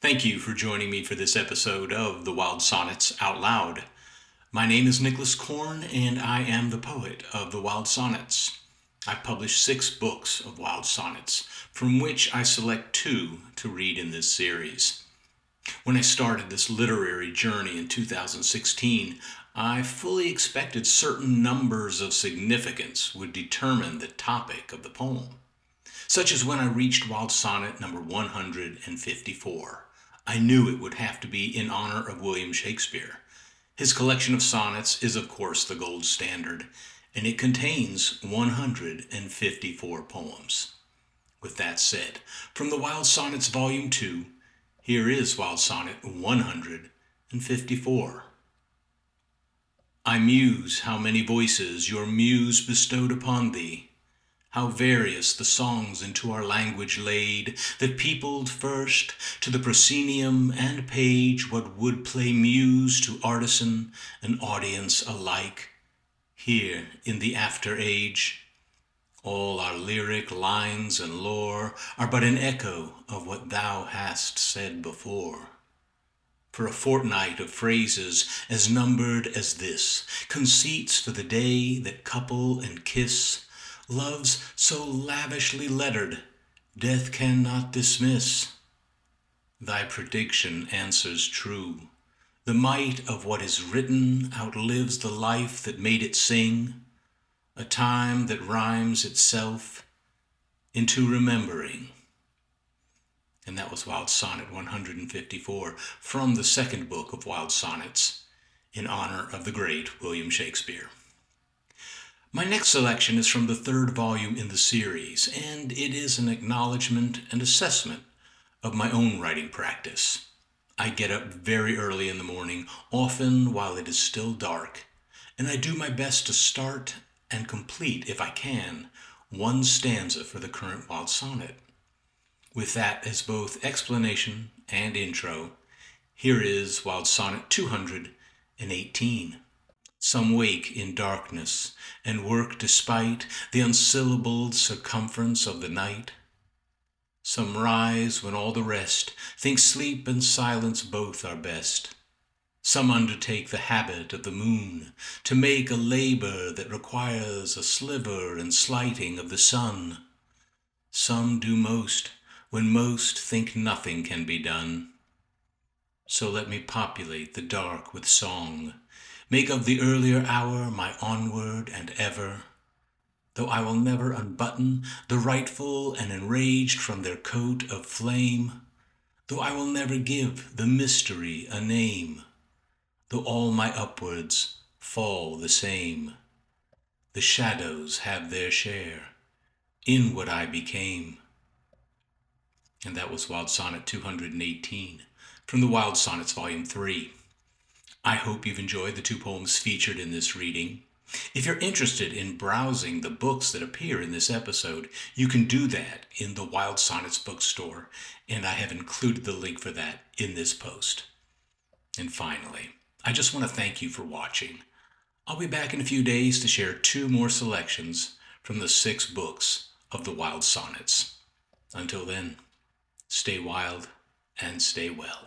Thank you for joining me for this episode of The Wild Sonnets Out Loud. My name is Nicholas Korn, and I am the poet of The Wild Sonnets. I've published 6 books of wild sonnets, from which I select 2 to read in this series. When I started this literary journey in 2016, I fully expected certain numbers of significance would determine the topic of the poem, such as when I reached Wild Sonnet number 154. I knew it would have to be in honor of William Shakespeare. His collection of sonnets is, of course, the gold standard, and it contains 154 poems. With that said, from the Wild Sonnets Volume 2, here is Wild Sonnet 154. I muse how many voices your muse bestowed upon thee, how various the songs into our language laid, that peopled first to the proscenium and page what would play muse to artisan and audience alike. Here in the after age, all our lyric lines and lore are but an echo of what thou hast said before. For a fortnight of phrases as numbered as this, conceits for the day that couple and kiss, loves so lavishly lettered, death cannot dismiss. Thy prediction answers true. The might of what is written outlives the life that made it sing, a time that rhymes itself into remembering. And that was Wild Sonnet 154 from the second book of Wild Sonnets in honor of the great William Shakespeare. My next selection is from the 3rd volume in the series, and it is an acknowledgement and assessment of my own writing practice. I get up very early in the morning, often while it is still dark, and I do my best to start and complete, if I can, one stanza for the current Wild Sonnet. With that as both explanation and intro, here is Wild Sonnet 218. Some wake in darkness and work despite the unsyllabled circumference of the night. Some rise when all the rest think sleep and silence both are best. Some undertake the habit of the moon to make a labor that requires a sliver and slighting of the sun. Some do most when most think nothing can be done. So let me populate the dark with song, make of the earlier hour my onward and ever, though I will never unbutton the rightful and enraged from their coat of flame, though I will never give the mystery a name, though all my upwards fall the same. The shadows have their share in what I became. And that was Wild Sonnet 218 from the Wild Sonnets Volume 3. I hope you've enjoyed the 2 poems featured in this reading. If you're interested in browsing the books that appear in this episode, you can do that in the Wild Sonnets bookstore, and I have included the link for that in this post. And finally, I just want to thank you for watching. I'll be back in a few days to share 2 more selections from the 6 books of the Wild Sonnets. Until then, stay wild and stay well.